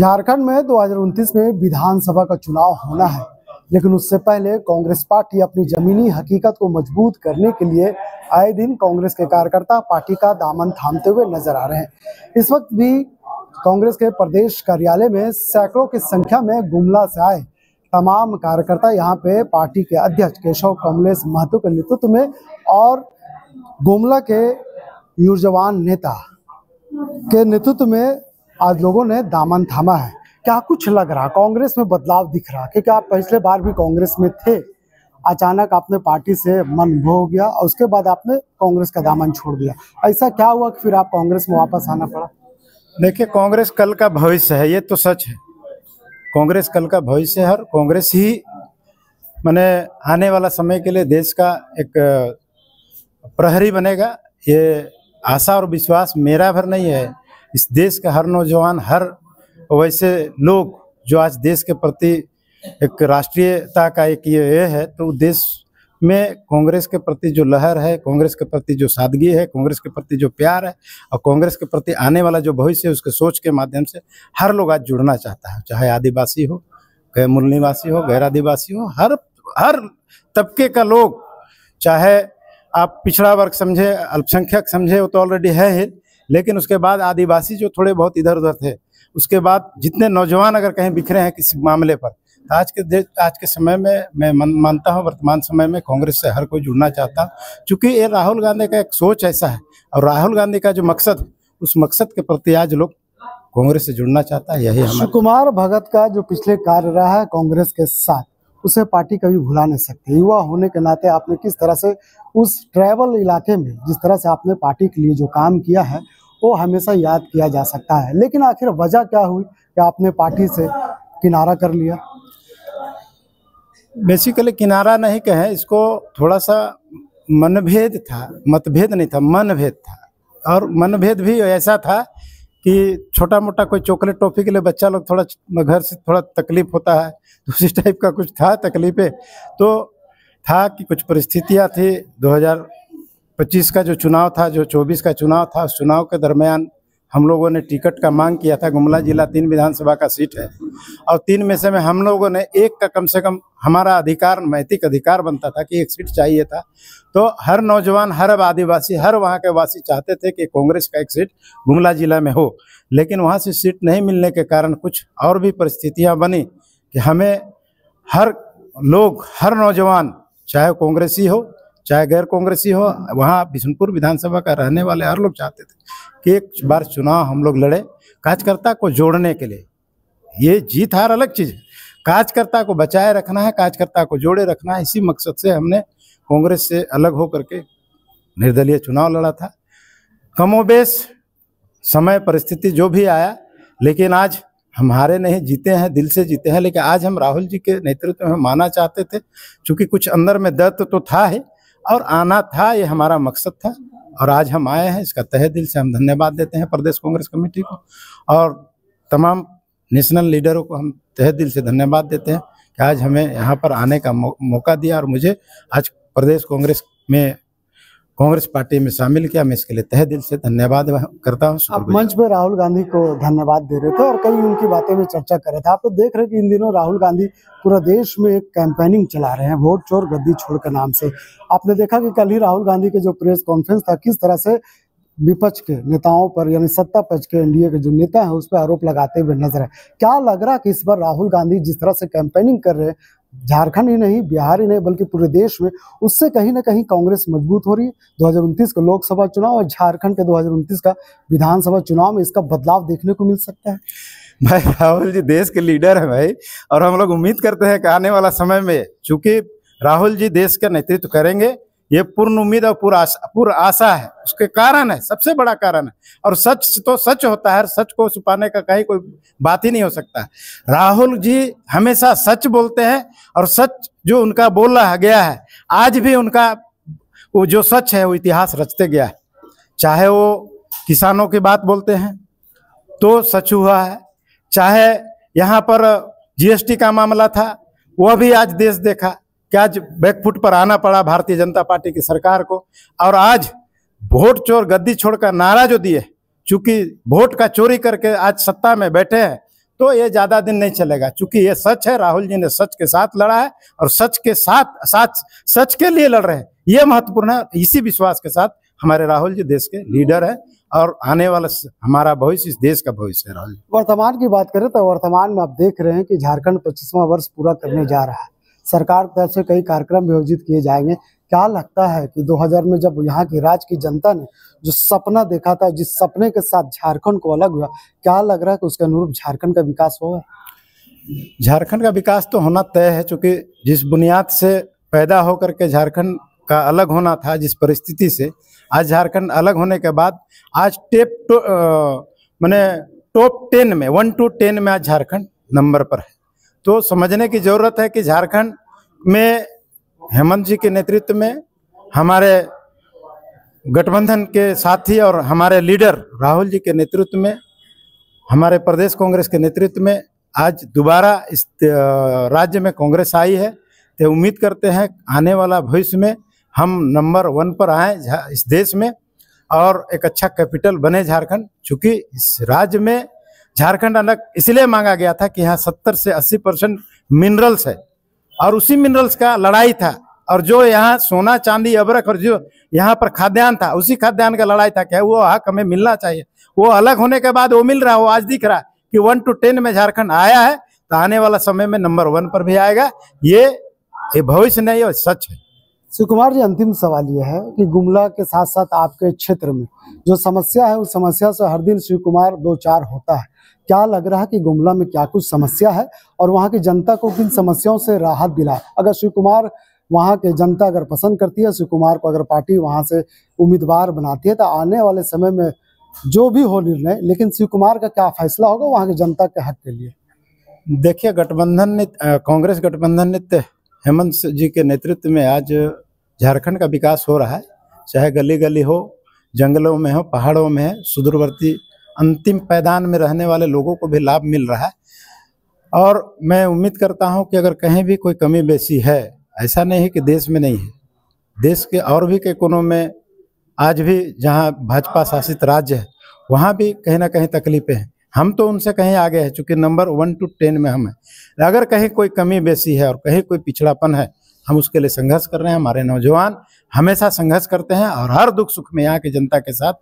झारखंड में 2029 में विधानसभा का चुनाव होना है, लेकिन उससे पहले कांग्रेस पार्टी अपनी जमीनी हकीकत को मजबूत करने के लिए आए दिन कांग्रेस के कार्यकर्ता पार्टी का दामन थामते हुए नजर आ रहे हैं। इस वक्त भी कांग्रेस के प्रदेश कार्यालय में सैकड़ों की संख्या में गुमला से आए तमाम कार्यकर्ता यहाँ पे पार्टी के अध्यक्ष केशव कमलेश महतो के नेतृत्व में और गुमला के यूर्जवान नेता के नेतृत्व में आज लोगों ने दामन थामा है। क्या कुछ लग रहा, कांग्रेस में बदलाव दिख रहा? क्योंकि आप पिछले बार भी कांग्रेस में थे, अचानक आपने पार्टी से मन हो गया और उसके बाद आपने कांग्रेस का दामन छोड़ दिया। ऐसा क्या हुआ कि फिर आप कांग्रेस में वापस आना पड़ा? देखिए, कांग्रेस कल का भविष्य है, ये तो सच है। कांग्रेस कल का भविष्य है और कांग्रेस ही माने आने वाला समय के लिए देश का एक प्रहरी बनेगा। ये आशा और विश्वास मेरा भर नहीं है, इस देश का हर नौजवान, हर वैसे लोग जो आज देश के प्रति एक राष्ट्रीयता का एक ये है, तो देश में कांग्रेस के प्रति जो लहर है, कांग्रेस के प्रति जो सादगी है, कांग्रेस के प्रति जो प्यार है और कांग्रेस के प्रति आने वाला जो भविष्य है, उसके सोच के माध्यम से हर लोग आज जुड़ना चाहता है। चाहे आदिवासी हो, गैर मूल निवासी हो, गैर आदिवासी हो, हर तबके का लोग, चाहे आप पिछड़ा वर्ग समझे, अल्पसंख्यक समझे, वो तो ऑलरेडी है ही, लेकिन उसके बाद आदिवासी जो थोड़े बहुत इधर उधर थे, उसके बाद जितने नौजवान अगर कहीं बिखरे हैं किसी मामले पर, तो आज के समय में मैं मानता हूँ, वर्तमान समय में कांग्रेस से हर कोई जुड़ना चाहता है, क्योंकि ये राहुल गांधी का एक सोच ऐसा है और राहुल गांधी का जो मकसद, उस मकसद के प्रति आज लोग कांग्रेस से जुड़ना चाहता है। यही हमारा कुमार भगत का जो पिछले कार्य रहा है कांग्रेस के साथ, उसे पार्टी कभी भुला नहीं सकती। युवा होने के नाते आपने किस तरह से उस ट्रैवल इलाके में जिस तरह से आपने पार्टी के लिए जो काम किया है वो हमेशा याद किया जा सकता है, लेकिन आखिर वजह क्या हुई कि आपने पार्टी से किनारा कर लिया? बेसिकली किनारा नहीं कहें इसको, थोड़ा सा मनभेद था, मतभेद नहीं था, मनभेद था। और मनभेद भी ऐसा था कि छोटा मोटा कोई चॉकलेट टॉफी के लिए बच्चा लोग थोड़ा घर से थोड़ा तकलीफ होता है, उसी टाइप का कुछ था तकलीफें। तो था कि कुछ परिस्थितियां थी, 2025 का जो चुनाव था, जो 24 का चुनाव था, उस चुनाव के दरमियान हम लोगों ने टिकट का मांग किया था। गुमला जिला 3 विधानसभा का सीट है और 3 में से हम लोगों ने एक का कम से कम हमारा अधिकार, नैतिक अधिकार बनता था कि एक सीट चाहिए था। तो हर नौजवान, हर आदिवासी, हर वहाँ के वासी चाहते थे कि कांग्रेस का एक सीट गुमला जिला में हो, लेकिन वहाँ से सीट नहीं मिलने के कारण कुछ और भी परिस्थितियाँ बनी कि हमें हर लोग, हर नौजवान, चाहे कांग्रेसी हो चाहे गैर कांग्रेसी हो, वहाँ बिशनपुर विधानसभा का रहने वाले हर लोग चाहते थे कि एक बार चुनाव हम लोग लड़े कार्यकर्ता को जोड़ने के लिए। ये जीत हार अलग चीज़ है, कार्यकर्ता को बचाए रखना है, कार्यकर्ता को जोड़े रखना है। इसी मकसद से हमने कांग्रेस से अलग होकर के निर्दलीय चुनाव लड़ा था। कमोबेश समय परिस्थिति जो भी आया, लेकिन आज हम हारे नहीं, जीते हैं, दिल से जीते हैं। लेकिन आज हम राहुल जी के नेतृत्व में माना चाहते थे, क्योंकि कुछ अंदर में दर्द तो था ही और आना था, ये हमारा मकसद था और आज हम आए हैं। इसका तहे दिल से हम धन्यवाद देते हैं प्रदेश कांग्रेस कमेटी को और तमाम नेशनल लीडरों को हम तहे दिल से धन्यवाद देते हैं कि आज हमें यहाँ पर आने का मौका दिया और मुझे आज प्रदेश कांग्रेस में, कांग्रेस पार्टी में शामिल किया। मैं इसके लिए तहे दिल से धन्यवाद करता हूँ। आप मंच पे राहुल गांधी को धन्यवाद दे रहे थे और कई उनकी बातें में चर्चा कर रहे थे। आप तो देख रहे हैं कि इन दिनों राहुल गांधी पूरा देश में एक कैंपेनिंग चला रहे हैं, वोट चोर गद्दी छोड़ के नाम से। आपने देखा कि कल ही राहुल गांधी के जो प्रेस कॉन्फ्रेंस था, किस तरह से विपक्ष के नेताओं पर, यानी सत्ता पक्ष के एनडीए के जो नेता हैं उस पर आरोप लगाते हुए नजर है। क्या लग रहा है कि इस बार राहुल गांधी जिस तरह से कैंपेनिंग कर रहे हैं, झारखंड ही नहीं, बिहार ही नहीं, बल्कि पूरे देश में, उससे कहीं ना कहीं कांग्रेस मजबूत हो रही है? 2029 का लोकसभा चुनाव और झारखंड के 2029 का विधानसभा चुनाव में इसका बदलाव देखने को मिल सकता है? भाई, राहुल जी देश के लीडर है भाई, और हम लोग उम्मीद करते हैं कि आने वाला समय में, चूंकि राहुल जी देश का नेतृत्व करेंगे, ये पूर्ण उम्मीद और पूर्ण आशा है। उसके कारण है, सबसे बड़ा कारण है, और सच तो सच होता है, सच को छुपाने का कहीं कोई बात ही नहीं हो सकता। राहुल जी हमेशा सच बोलते हैं और सच जो उनका बोला गया है, आज भी उनका वो जो सच है वो इतिहास रचते गया है। चाहे वो किसानों की बात बोलते हैं तो सच हुआ है, चाहे यहाँ पर जीएसटी का मामला था, वह भी आज देश देखा कि आज बैकफुट पर आना पड़ा भारतीय जनता पार्टी की सरकार को। और आज वोट चोर गद्दी छोड़ का नारा जो दिए, चूंकि वोट का चोरी करके आज सत्ता में बैठे हैं, तो ये ज्यादा दिन नहीं चलेगा, क्योंकि ये सच है। राहुल जी ने सच के साथ लड़ा है और सच के साथ सच के लिए लड़ रहे हैं, ये महत्वपूर्ण है। इसी विश्वास के साथ हमारे राहुल जी देश के लीडर है और आने वाला हमारा भविष्य इस देश का भविष्य है। राहुल जी वर्तमान की बात करें तो वर्तमान में आप देख रहे हैं कि झारखंड 25वां वर्ष पूरा करने जा रहा है। सरकार की तरफ से कई कार्यक्रम भी आयोजित किए जाएंगे। क्या लगता है कि 2000 में जब यहाँ की राज्य की जनता ने जो सपना देखा था, जिस सपने के साथ झारखंड को अलग हुआ, क्या लग रहा है कि उसके अनुरूप झारखंड का विकास होगा? झारखंड का विकास तो होना तय है, क्योंकि जिस बुनियाद से पैदा होकर के झारखंड का अलग होना था, जिस परिस्थिति से आज झारखंड अलग होने के बाद आज मैंने टॉप 10 में 1 to 10 में आज झारखंड नंबर पर है। तो समझने की जरूरत है कि झारखंड में हेमंत जी के नेतृत्व में, हमारे गठबंधन के साथी और हमारे लीडर राहुल जी के नेतृत्व में, हमारे प्रदेश कांग्रेस के नेतृत्व में आज दोबारा इस राज्य में कांग्रेस आई है। तो उम्मीद करते हैं आने वाला भविष्य में हम नंबर 1 पर आए इस देश में और एक अच्छा कैपिटल बने झारखंड। चूँकि इस राज्य में झारखंड अलग इसलिए मांगा गया था कि यहाँ 70 से 80% मिनरल्स है और उसी मिनरल्स का लड़ाई था, और जो यहाँ सोना चांदी अबरक और जो यहाँ पर खाद्यान्न था, उसी खाद्यान्न का लड़ाई था। क्या वो हक हमें मिलना चाहिए, वो अलग होने के बाद वो मिल रहा है। वो आज दिख रहा है कि 1 to 10 में झारखंड आया है, तो आने वाला समय में नंबर 1 पर भी आएगा। ये भविष्य नहीं है, सच है। शिव कुमार जी, अंतिम सवाल यह है कि गुमला के साथ साथ आपके क्षेत्र में जो समस्या है, उस समस्या से हर दिन शिव कुमार 2-4 होता है। क्या लग रहा है कि गुमला में क्या कुछ समस्या है और वहाँ की जनता को किन समस्याओं से राहत दिला? अगर शिव कुमार वहाँ के जनता अगर पसंद करती है, शिव कुमार को अगर पार्टी वहाँ से उम्मीदवार बनाती है, तो आने वाले समय में जो भी हो निर्णय, लेकिन शिव कुमार का क्या फैसला होगा वहाँ की जनता के हक के लिए? देखिए, कांग्रेस गठबंधन ने हेमंत जी के नेतृत्व में आज झारखंड का विकास हो रहा है। चाहे गली गली हो, जंगलों में हो, पहाड़ों में है, सुदूरवर्ती अंतिम पैदान में रहने वाले लोगों को भी लाभ मिल रहा है। और मैं उम्मीद करता हूं कि अगर कहीं भी कोई कमी बेसी है, ऐसा नहीं है कि देश में नहीं है, देश के और भी कई कोनों में आज भी जहां भाजपा शासित राज्य है, वहां भी कहीं ना कहीं तकलीफें हैं। हम तो उनसे कहीं आगे हैं, चूँकि नंबर 1 to 10 में हम हैं। अगर कहीं कोई कमी बेसी है और कहीं कोई पिछड़ापन है, हम उसके लिए संघर्ष कर रहे हैं। हमारे नौजवान हमेशा संघर्ष करते हैं और हर दुख सुख में यहाँ की जनता के साथ,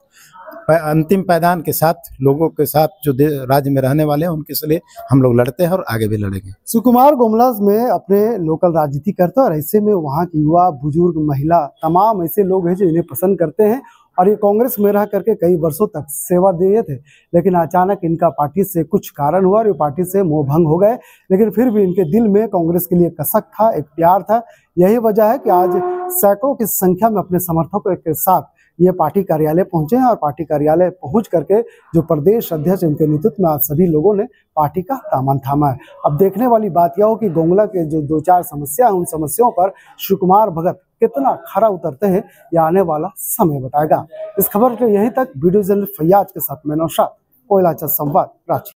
अंतिम पैदान के साथ, लोगों के साथ, जो राज्य में रहने वाले हैं उनके लिए हम लोग लड़ते हैं और आगे भी लड़ेंगे। शिव कुमार गुमला में अपने लोकल राजनीति करते हैं और ऐसे में वहाँ की युवा, बुजुर्ग, महिला, तमाम ऐसे लोग हैं जो इन्हें पसंद करते हैं और ये कांग्रेस में रह करके कई वर्षों तक सेवा दिए थे। लेकिन अचानक इनका पार्टी से कुछ कारण हुआ और ये पार्टी से मोह भंग हो गए, लेकिन फिर भी इनके दिल में कांग्रेस के लिए कसक था, एक प्यार था। यही वजह है कि आज सैकड़ों की संख्या में अपने समर्थकों के साथ ये पार्टी कार्यालय पहुंचे हैं और पार्टी कार्यालय पहुंच करके जो प्रदेश अध्यक्ष इनके नेतृत्व में आज सभी लोगों ने पार्टी का दामन थामा है। अब देखने वाली बात यह हो कि गुमला के जो 2-4 समस्या है, उन समस्याओं पर शिव कुमार भगत कितना खरा उतरते हैं, यह आने वाला समय बताएगा। इस खबर के यहीं तक। वीडियो जर्नलिस्ट फैयाज के साथ मैं नौशाद, कोयला संवाद, रांची।